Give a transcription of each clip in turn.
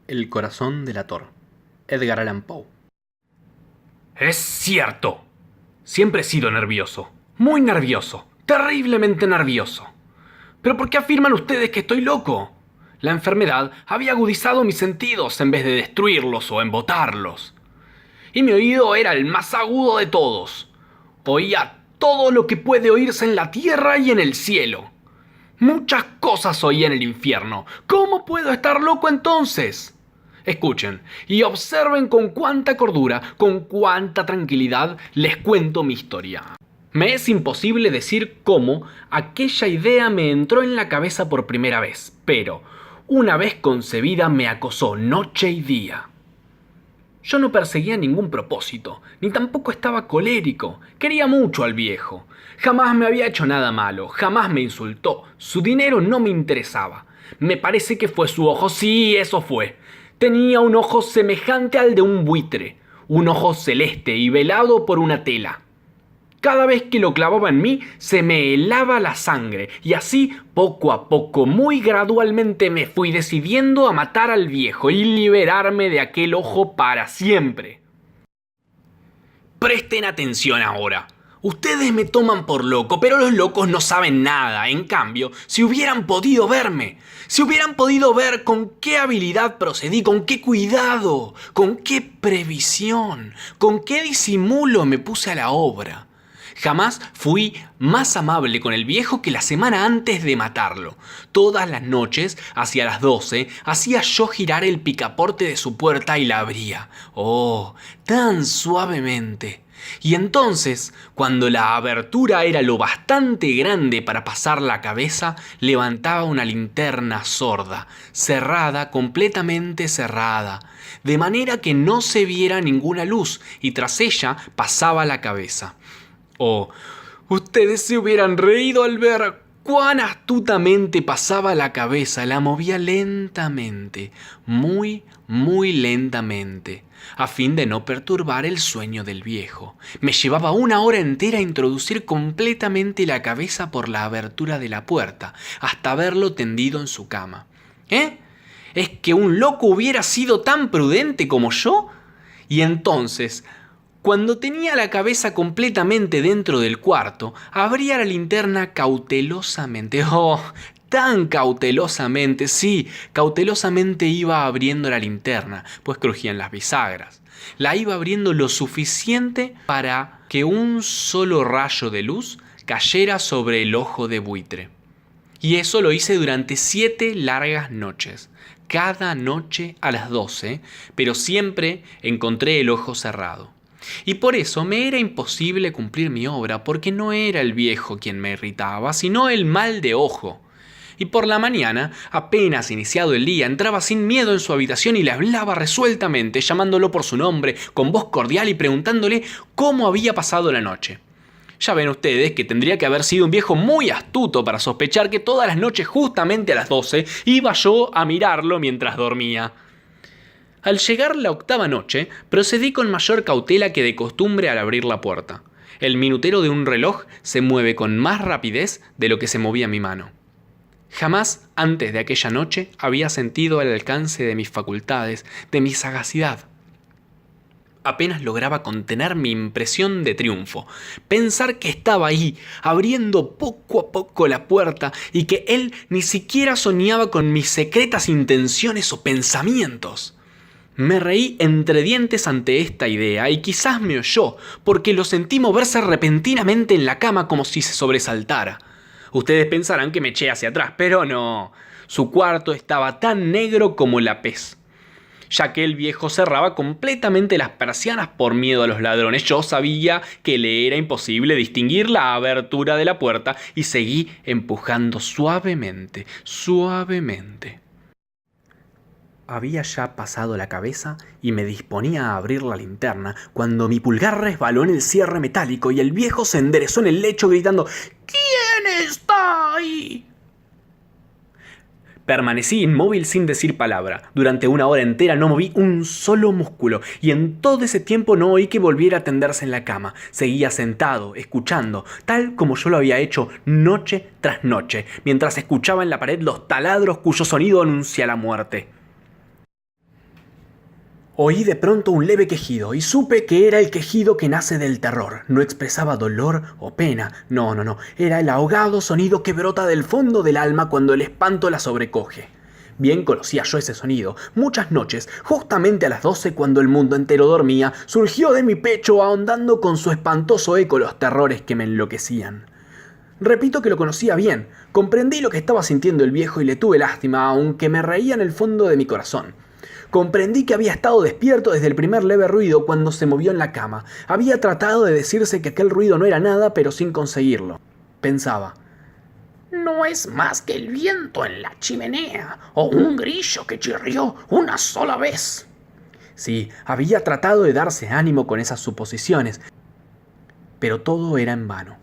El corazón delator. Edgar Allan Poe. Es cierto. Siempre he sido nervioso. Muy nervioso. Terriblemente nervioso. ¿Pero por qué afirman ustedes que estoy loco? La enfermedad había agudizado mis sentidos en vez de destruirlos o embotarlos. Y mi oído era el más agudo de todos. Oía todo lo que puede oírse en la tierra y en el cielo. Muchas cosas oí en el infierno. ¿Cómo puedo estar loco entonces? Escuchen y observen con cuánta cordura, con cuánta tranquilidad les cuento mi historia. Me es imposible decir cómo aquella idea me entró en la cabeza por primera vez, pero una vez concebida me acosó noche y día. Yo no perseguía ningún propósito, ni tampoco estaba colérico. Quería mucho al viejo. Jamás me había hecho nada malo, jamás me insultó. Su dinero no me interesaba. Me parece que fue su ojo, sí, eso fue. Tenía un ojo semejante al de un buitre, un ojo celeste y velado por una tela. Cada vez que lo clavaba en mí, se me helaba la sangre, y así, poco a poco, muy gradualmente me fui decidiendo a matar al viejo y liberarme de aquel ojo para siempre. Presten atención ahora. Ustedes me toman por loco, pero los locos no saben nada. En cambio, si hubieran podido verme, si hubieran podido ver con qué habilidad procedí, con qué cuidado, con qué previsión, con qué disimulo me puse a la obra. Jamás fui más amable con el viejo que la semana antes de matarlo. Todas las noches, hacia las 12, hacía yo girar el picaporte de su puerta y la abría. Oh, tan suavemente. Y entonces, cuando la abertura era lo bastante grande para pasar la cabeza, levantaba una linterna sorda, cerrada, completamente cerrada, de manera que no se viera ninguna luz, y tras ella pasaba la cabeza. Oh, ustedes se hubieran reído al ver cuán astutamente pasaba la cabeza, la movía lentamente, muy, muy lentamente, a fin de no perturbar el sueño del viejo. Me llevaba una hora entera introducir completamente la cabeza por la abertura de la puerta, hasta verlo tendido en su cama. ¿Eh? ¿Es que un loco hubiera sido tan prudente como yo? Y entonces, cuando tenía la cabeza completamente dentro del cuarto, abría la linterna cautelosamente. ¡Oh! Tan cautelosamente, sí, cautelosamente iba abriendo la linterna, pues crujían las bisagras. La iba abriendo lo suficiente para que un solo rayo de luz cayera sobre el ojo de buitre. Y eso lo hice durante 7 largas noches. Cada noche a las 12, pero siempre encontré el ojo cerrado. Y por eso me era imposible cumplir mi obra, porque no era el viejo quien me irritaba, sino el mal de ojo. Y por la mañana, apenas iniciado el día, entraba sin miedo en su habitación y le hablaba resueltamente, llamándolo por su nombre, con voz cordial y preguntándole cómo había pasado la noche. Ya ven ustedes que tendría que haber sido un viejo muy astuto para sospechar que todas las noches, justamente a las 12, iba yo a mirarlo mientras dormía. Al llegar la 8ª noche, procedí con mayor cautela que de costumbre al abrir la puerta. El minutero de un reloj se mueve con más rapidez de lo que se movía mi mano. Jamás antes de aquella noche había sentido el alcance de mis facultades, de mi sagacidad. Apenas lograba contener mi impresión de triunfo, pensar que estaba ahí, abriendo poco a poco la puerta y que él ni siquiera soñaba con mis secretas intenciones o pensamientos. Me reí entre dientes ante esta idea y quizás me oyó, porque lo sentí moverse repentinamente en la cama como si se sobresaltara. Ustedes pensarán que me eché hacia atrás, pero no. Su cuarto estaba tan negro como la pez, ya que el viejo cerraba completamente las persianas por miedo a los ladrones. Yo sabía que le era imposible distinguir la abertura de la puerta y seguí empujando suavemente, suavemente. Había ya pasado la cabeza y me disponía a abrir la linterna cuando mi pulgar resbaló en el cierre metálico y el viejo se enderezó en el lecho gritando: ¿Quién está ahí? Permanecí inmóvil sin decir palabra. Durante una hora entera no moví un solo músculo y en todo ese tiempo no oí que volviera a tenderse en la cama. Seguía sentado, escuchando, tal como yo lo había hecho noche tras noche, mientras escuchaba en la pared los taladros cuyo sonido anuncia la muerte. Oí de pronto un leve quejido y supe que era el quejido que nace del terror. No expresaba dolor o pena, no, era el ahogado sonido que brota del fondo del alma cuando el espanto la sobrecoge. Bien conocía yo ese sonido. Muchas noches, justamente a las 12, cuando el mundo entero dormía, surgió de mi pecho ahondando con su espantoso eco los terrores que me enloquecían. Repito que lo conocía bien. Comprendí lo que estaba sintiendo el viejo y le tuve lástima, aunque me reía en el fondo de mi corazón. Comprendí que había estado despierto desde el primer leve ruido cuando se movió en la cama. Había tratado de decirse que aquel ruido no era nada, pero sin conseguirlo. Pensaba: no es más que el viento en la chimenea o un grillo que chirrió una sola vez. Sí, había tratado de darse ánimo con esas suposiciones, pero todo era en vano.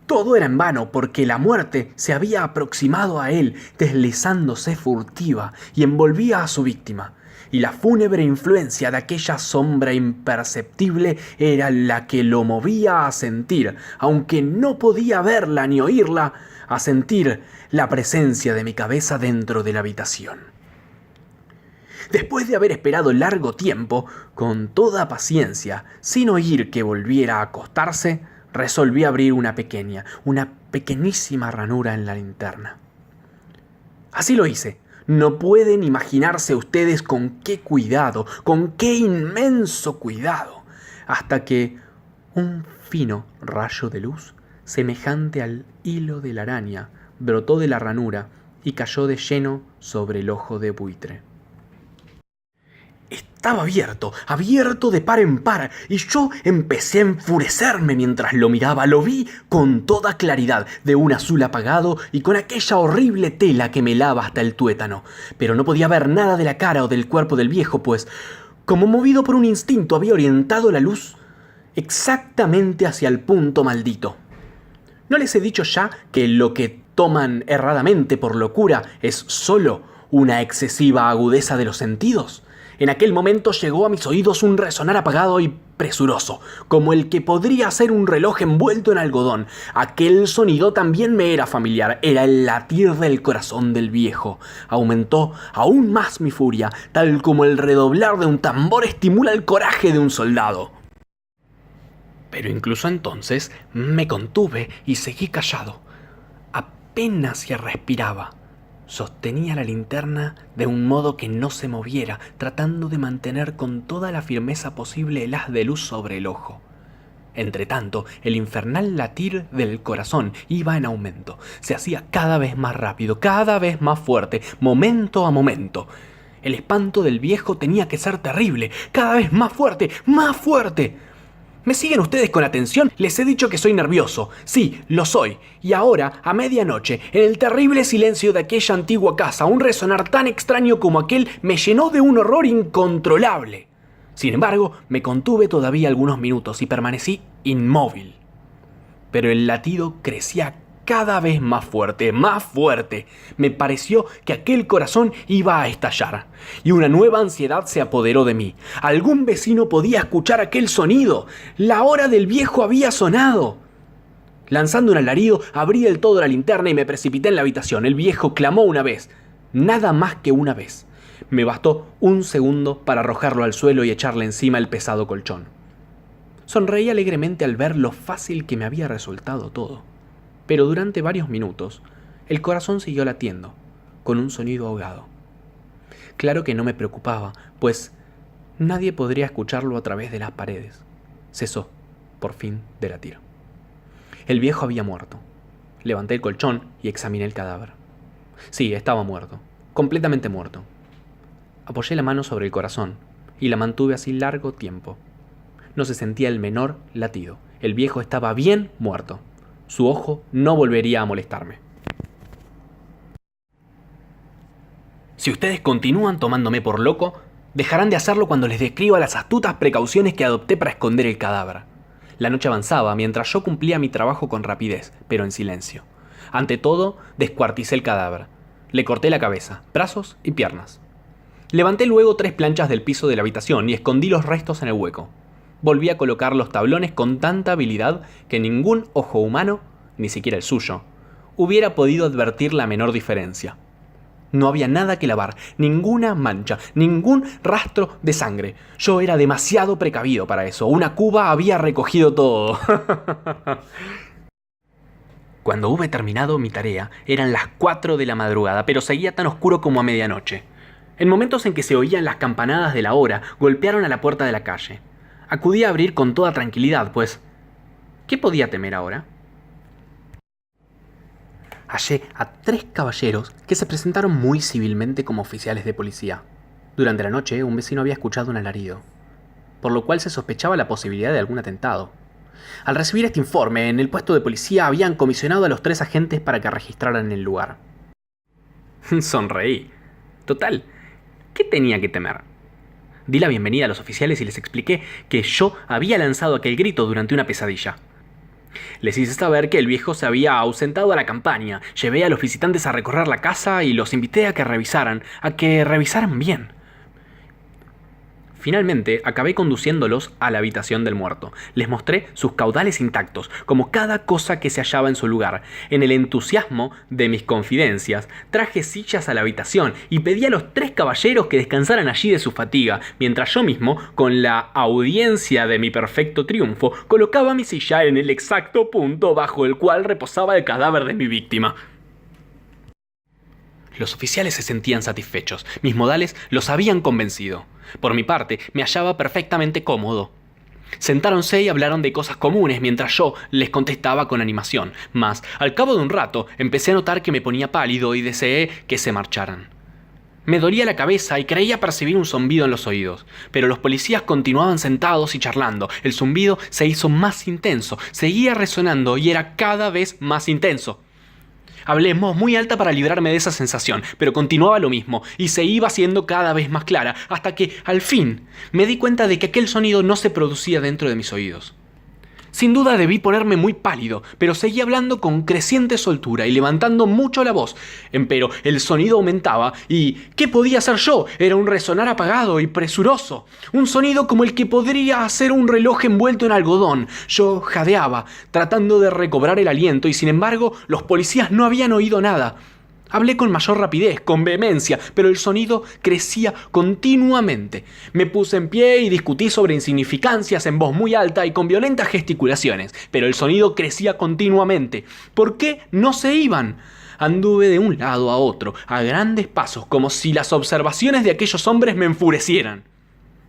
Todo era en vano porque la muerte se había aproximado a él, deslizándose furtiva, y envolvía a su víctima. Y la fúnebre influencia de aquella sombra imperceptible era la que lo movía a sentir, aunque no podía verla ni oírla, a sentir la presencia de mi cabeza dentro de la habitación. Después de haber esperado largo tiempo, con toda paciencia, sin oír que volviera a acostarse, resolví abrir una pequeñísima ranura en la linterna. Así lo hice. No pueden imaginarse ustedes con qué cuidado, con qué inmenso cuidado, hasta que un fino rayo de luz, semejante al hilo de la araña, brotó de la ranura y cayó de lleno sobre el ojo de buitre. Estaba abierto de par en par, y yo empecé a enfurecerme mientras lo miraba. Lo vi con toda claridad, de un azul apagado y con aquella horrible tela que me lava hasta el tuétano. Pero no podía ver nada de la cara o del cuerpo del viejo, pues, como movido por un instinto, había orientado la luz exactamente hacia el punto maldito. ¿No les he dicho ya que lo que toman erradamente por locura es solo una excesiva agudeza de los sentidos? En aquel momento llegó a mis oídos un resonar apagado y presuroso, como el que podría ser un reloj envuelto en algodón. Aquel sonido también me era familiar, era el latir del corazón del viejo. Aumentó aún más mi furia, tal como el redoblar de un tambor estimula el coraje de un soldado. Pero incluso entonces me contuve y seguí callado. Apenas se respiraba. Sostenía la linterna de un modo que no se moviera, tratando de mantener con toda la firmeza posible el haz de luz sobre el ojo. Entretanto, el infernal latir del corazón iba en aumento. Se hacía cada vez más rápido, cada vez más fuerte, momento a momento. El espanto del viejo tenía que ser terrible, cada vez más fuerte, más fuerte. ¿Me siguen ustedes con atención? Les he dicho que soy nervioso. Sí, lo soy. Y ahora, a medianoche, en el terrible silencio de aquella antigua casa, un resonar tan extraño como aquel me llenó de un horror incontrolable. Sin embargo, me contuve todavía algunos minutos y permanecí inmóvil. Pero el latido crecía cada vez más fuerte, más fuerte. Me pareció que aquel corazón iba a estallar, y una nueva ansiedad se apoderó de mí. Algún vecino podía escuchar aquel sonido. La hora del viejo había sonado. Lanzando un alarido, abrí del todo la linterna y me precipité en la habitación. El viejo clamó una vez, nada más que una vez. Me bastó un segundo para arrojarlo al suelo y echarle encima el pesado colchón. Sonreí alegremente al ver lo fácil que me había resultado todo. Pero durante varios minutos, el corazón siguió latiendo, con un sonido ahogado. Claro que no me preocupaba, pues nadie podría escucharlo a través de las paredes. Cesó, por fin, de latir. El viejo había muerto. Levanté el colchón y examiné el cadáver. Sí, estaba muerto, completamente muerto. Apoyé la mano sobre el corazón y la mantuve así largo tiempo. No se sentía el menor latido. El viejo estaba bien muerto. Su ojo no volvería a molestarme. Si ustedes continúan tomándome por loco, dejarán de hacerlo cuando les describa las astutas precauciones que adopté para esconder el cadáver. La noche avanzaba mientras yo cumplía mi trabajo con rapidez, pero en silencio. Ante todo, descuarticé el cadáver. Le corté la cabeza, brazos y piernas. Levanté luego 3 planchas del piso de la habitación y escondí los restos en el hueco. Volví a colocar los tablones con tanta habilidad que ningún ojo humano, ni siquiera el suyo, hubiera podido advertir la menor diferencia. No había nada que lavar, ninguna mancha, ningún rastro de sangre. Yo era demasiado precavido para eso. Una cuba había recogido todo. Cuando hube terminado mi tarea, eran las 4 de la madrugada, pero seguía tan oscuro como a medianoche. En momentos en que se oían las campanadas de la hora, golpearon a la puerta de la calle. Acudí a abrir con toda tranquilidad, pues ¿qué podía temer ahora? Hallé a 3 caballeros que se presentaron muy civilmente como oficiales de policía. Durante la noche, un vecino había escuchado un alarido, por lo cual se sospechaba la posibilidad de algún atentado. Al recibir este informe, en el puesto de policía habían comisionado a los 3 agentes para que registraran el lugar. Sonreí. Total, ¿qué tenía que temer? Di la bienvenida a los oficiales y les expliqué que yo había lanzado aquel grito durante una pesadilla. Les hice saber que el viejo se había ausentado a la campaña. Llevé a los visitantes a recorrer la casa y los invité a que revisaran bien. Finalmente, acabé conduciéndolos a la habitación del muerto. Les mostré sus caudales intactos, como cada cosa que se hallaba en su lugar. En el entusiasmo de mis confidencias, traje sillas a la habitación y pedí a los 3 caballeros que descansaran allí de su fatiga, mientras yo mismo, con la audiencia de mi perfecto triunfo, colocaba mi silla en el exacto punto bajo el cual reposaba el cadáver de mi víctima. Los oficiales se sentían satisfechos. Mis modales los habían convencido. Por mi parte, me hallaba perfectamente cómodo. Sentáronse y hablaron de cosas comunes mientras yo les contestaba con animación. Mas, al cabo de un rato, empecé a notar que me ponía pálido y deseé que se marcharan. Me dolía la cabeza y creía percibir un zumbido en los oídos. Pero los policías continuaban sentados y charlando. El zumbido se hizo más intenso, seguía resonando y era cada vez más intenso. Hablé en voz muy alta para librarme de esa sensación, pero continuaba lo mismo, y se iba haciendo cada vez más clara, hasta que, al fin, me di cuenta de que aquel sonido no se producía dentro de mis oídos. Sin duda debí ponerme muy pálido, pero seguí hablando con creciente soltura y levantando mucho la voz. Empero el sonido aumentaba y ¿qué podía hacer yo? Era un resonar apagado y presuroso. Un sonido como el que podría hacer un reloj envuelto en algodón. Yo jadeaba, tratando de recobrar el aliento y sin embargo los policías no habían oído nada. Hablé con mayor rapidez, con vehemencia, pero el sonido crecía continuamente. Me puse en pie y discutí sobre insignificancias en voz muy alta y con violentas gesticulaciones, pero el sonido crecía continuamente. ¿Por qué no se iban? Anduve de un lado a otro, a grandes pasos, como si las observaciones de aquellos hombres me enfurecieran.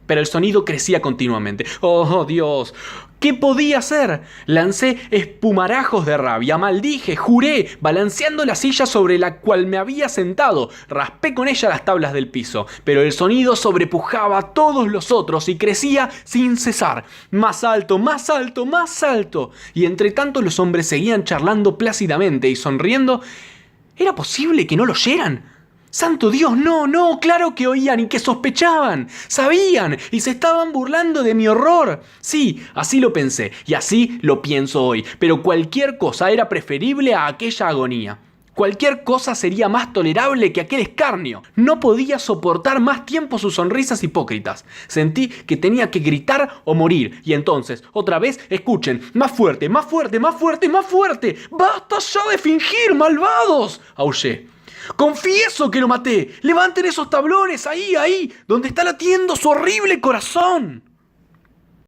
Pero el sonido crecía continuamente. ¡Oh, Dios! ¿Qué podía hacer? Lancé espumarajos de rabia, maldije, juré, balanceando la silla sobre la cual me había sentado. Raspé con ella las tablas del piso, pero el sonido sobrepujaba a todos los otros y crecía sin cesar. Más alto, más alto, más alto. Y entre tanto los hombres seguían charlando plácidamente y sonriendo. ¿Era posible que no lo oyeran? ¡Santo Dios! No, claro que oían y que sospechaban. Sabían y se estaban burlando de mi horror. Sí, así lo pensé y así lo pienso hoy. Pero cualquier cosa era preferible a aquella agonía. Cualquier cosa sería más tolerable que aquel escarnio. No podía soportar más tiempo sus sonrisas hipócritas. Sentí que tenía que gritar o morir. Y entonces, otra vez, escuchen, más fuerte, más fuerte, más fuerte, más fuerte. ¡Basta ya de fingir, malvados!, aullé. ¡Confieso que lo maté! ¡Levanten esos tablones! ¡Ahí! ¡Donde está latiendo su horrible corazón!